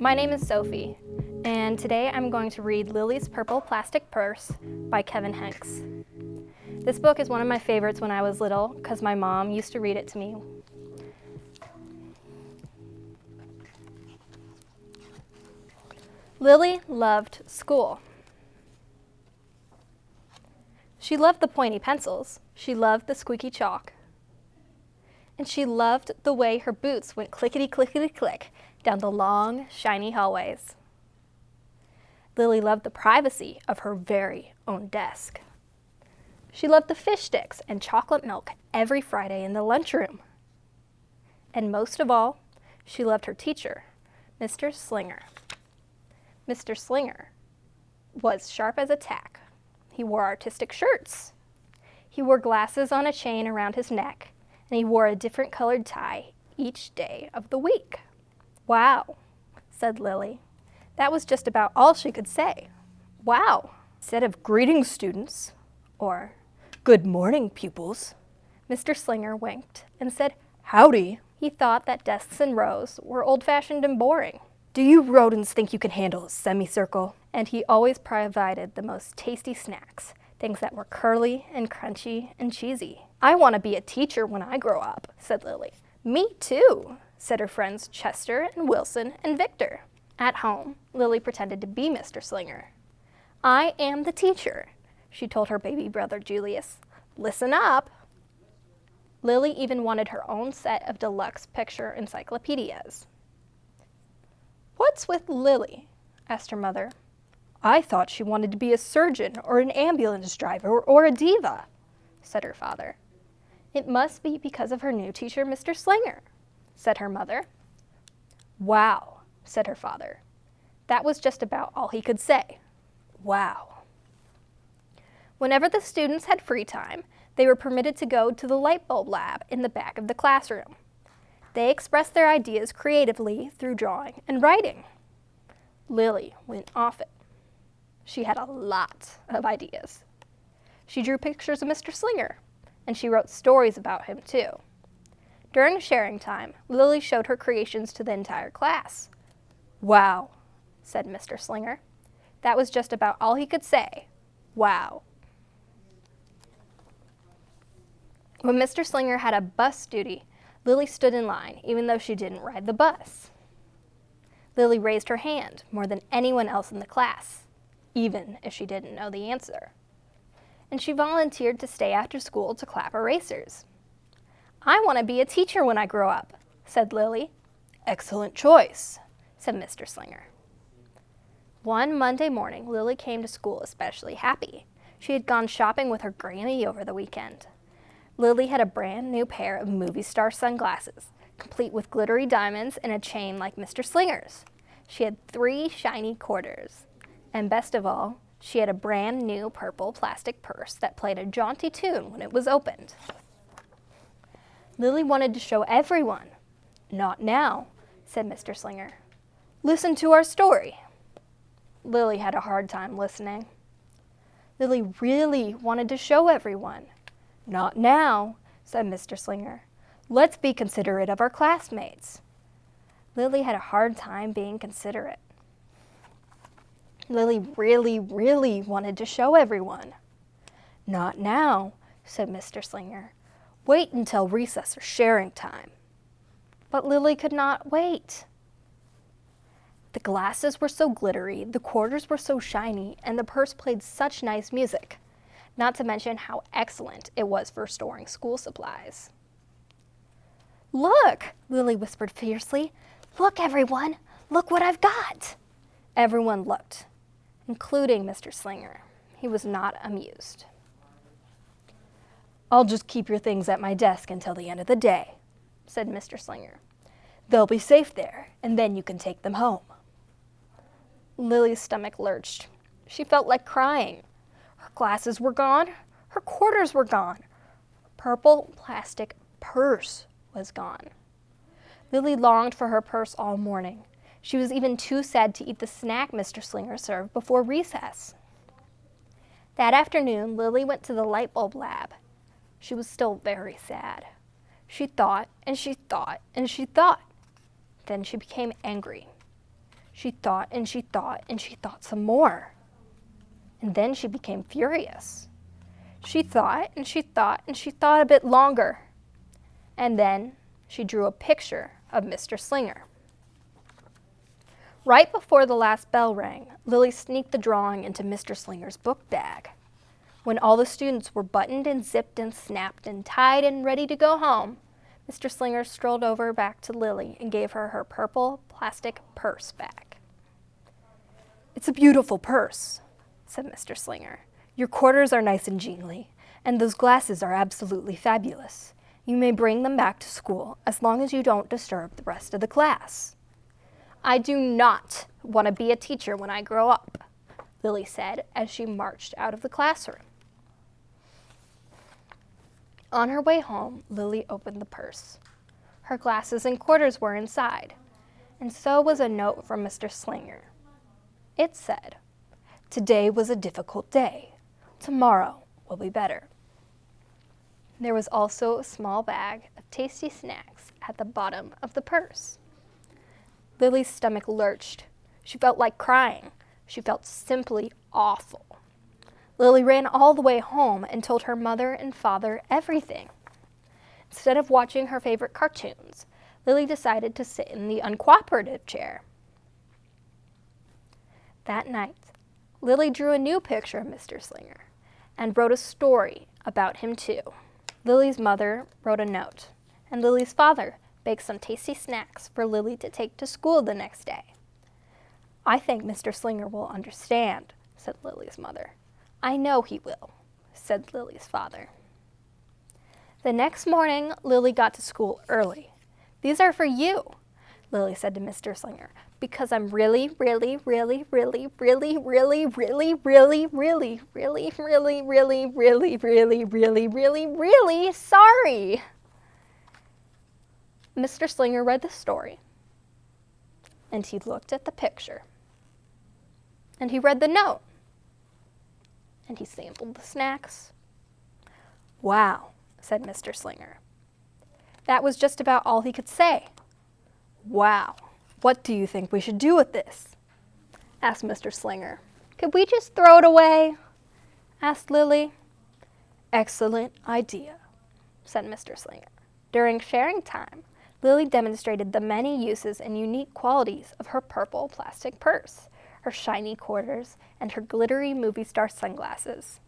My name is Sophie, and today I'm going to read Lily's Purple Plastic Purse by Kevin Henkes. This book is one of my favorites when I was little because my mom used to read it to me. Lily loved school. She loved the pointy pencils, she loved the squeaky chalk, and she loved the way her boots went clickety-clickety-click down the long, shiny hallways. Lily loved the privacy of her very own desk. She loved the fish sticks and chocolate milk every Friday in the lunchroom. And most of all, she loved her teacher, Mr. Slinger. Mr. Slinger was sharp as a tack. He wore artistic shirts. He wore glasses on a chain around his neck, and he wore a different colored tie each day of the week. "Wow," said Lily. That was just about all she could say. Wow. Instead of "Greetings, students," or "Good morning, pupils," Mr. Slinger winked and said, "Howdy." He thought that desks and rows were old-fashioned and boring. "Do you rodents think you can handle a semicircle?" And he always provided the most tasty snacks, things that were curly and crunchy and cheesy. "I want to be a teacher when I grow up," said Lily. "Me too," said her friends Chester and Wilson and Victor. At home, Lily pretended to be Mr. Slinger. "I am the teacher," she told her baby brother Julius. "Listen up." Lily even wanted her own set of deluxe picture encyclopedias. "What's with Lily?" asked her mother. "I thought she wanted to be a surgeon or an ambulance driver or a diva," said her father. "It must be because of her new teacher, Mr. Slinger," said her mother. "Wow," said her father. That was just about all he could say. Wow. Whenever the students had free time, they were permitted to go to the light bulb lab in the back of the classroom. They expressed their ideas creatively through drawing and writing. Lily went off it. She had a lot of ideas. She drew pictures of Mr. Slinger, and she wrote stories about him too. During sharing time, Lily showed her creations to the entire class. "Wow," said Mr. Slinger. That was just about all he could say. Wow. When Mr. Slinger had a bus duty, Lily stood in line, even though she didn't ride the bus. Lily raised her hand more than anyone else in the class, even if she didn't know the answer. And she volunteered to stay after school to clap erasers. "I want to be a teacher when I grow up," said Lily. "Excellent choice," said Mr. Slinger. One Monday morning, Lily came to school especially happy. She had gone shopping with her granny over the weekend. Lily had a brand new pair of movie star sunglasses, complete with glittery diamonds and a chain like Mr. Slinger's. She had 3 shiny quarters. And best of all, she had a brand new purple plastic purse that played a jaunty tune when it was opened. Lily wanted to show everyone. "Not now," said Mr. Slinger. "Listen to our story." Lily had a hard time listening. Lily really wanted to show everyone. "Not now," said Mr. Slinger. "Let's be considerate of our classmates." Lily had a hard time being considerate. Lily really wanted to show everyone. "Not now," said Mr. Slinger. "Wait until recess or sharing time." But Lily could not wait. The glasses were so glittery, the quarters were so shiny, and the purse played such nice music, not to mention how excellent it was for storing school supplies. "Look," Lily whispered fiercely. "Look, everyone! Look what I've got!" Everyone looked, including Mr. Slinger. He was not amused. "I'll just keep your things at my desk until the end of the day," said Mr. Slinger. "They'll be safe there, and then you can take them home." Lily's stomach lurched. She felt like crying. Her glasses were gone. Her quarters were gone. Her purple plastic purse was gone. Lily longed for her purse all morning. She was even too sad to eat the snack Mr. Slinger served before recess. That afternoon, Lily went to the light bulb lab. She was still very sad. She thought, and she thought, and she thought. Then she became angry. She thought and she thought and she thought some more. And then she became furious. She thought and she thought and she thought a bit longer. And then she drew a picture of Mr. Slinger. Right before the last bell rang, Lily sneaked the drawing into Mr. Slinger's book bag. When all the students were buttoned and zipped and snapped and tied and ready to go home, Mr. Slinger strolled over back to Lily and gave her her purple plastic purse back. "It's a beautiful purse," said Mr. Slinger. "Your quarters are nice and jingly, and those glasses are absolutely fabulous. You may bring them back to school as long as you don't disturb the rest of the class." "I do not want to be a teacher when I grow up," Lily said as she marched out of the classroom. On her way home, Lily opened the purse. Her glasses and quarters were inside, and so was a note from Mr. Slinger. It said, "Today was a difficult day. Tomorrow will be better." There was also a small bag of tasty snacks at the bottom of the purse. Lily's stomach lurched. She felt like crying. She felt simply awful. Lily ran all the way home and told her mother and father everything. Instead of watching her favorite cartoons, Lily decided to sit in the uncooperative chair. That night, Lily drew a new picture of Mr. Slinger and wrote a story about him too. Lily's mother wrote a note, and Lily's father baked some tasty snacks for Lily to take to school the next day. "I think Mr. Slinger will understand," said Lily's mother. "I know he will," said Lily's father. The next morning, Lily got to school early. "These are for you," Lily said to Mr. Slinger, "because I'm really, really, really, really, really, really, really, really, really, really, really, really, really, really, really, really, really sorry." Mr. Slinger read the story, and he looked at the picture, and he read the note, and he sampled the snacks. "Wow," said Mr. Slinger. That was just about all he could say. "Wow, what do you think we should do with this?" asked Mr. Slinger. "Could we just throw it away?" asked Lily. "Excellent idea," said Mr. Slinger. During sharing time, Lily demonstrated the many uses and unique qualities of her purple plastic purse, her shiny quarters, and her glittery movie star sunglasses.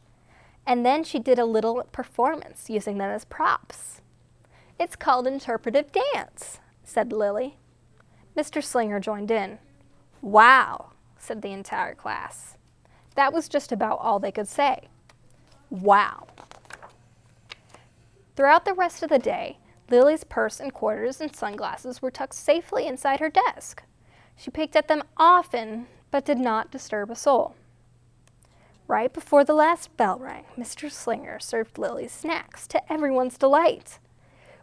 And then she did a little performance using them as props. "It's called interpretive dance," said Lily. Mr. Slinger joined in. "Wow," said the entire class. That was just about all they could say. Wow. Throughout the rest of the day, Lily's purse and quarters and sunglasses were tucked safely inside her desk. She picked at them often, but did not disturb a soul. Right before the last bell rang, Mr. Slinger served Lily's snacks to everyone's delight.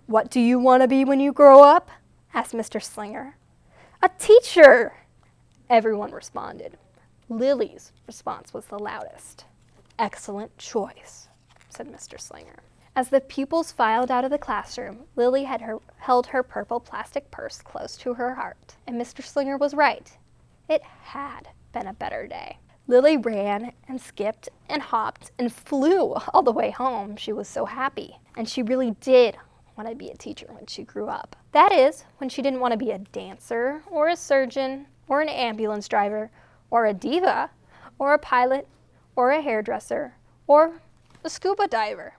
"What do you want to be when you grow up?" asked Mr. Slinger. "A teacher," everyone responded. Lily's response was the loudest. "Excellent choice," said Mr. Slinger. As the pupils filed out of the classroom, Lily held her purple plastic purse close to her heart. And Mr. Slinger was right. It had been a better day. Lily ran and skipped and hopped and flew all the way home. She was so happy. And she really did want to be a teacher when she grew up. That is, when she didn't want to be a dancer or a surgeon or an ambulance driver or a diva or a pilot or a hairdresser or a scuba diver.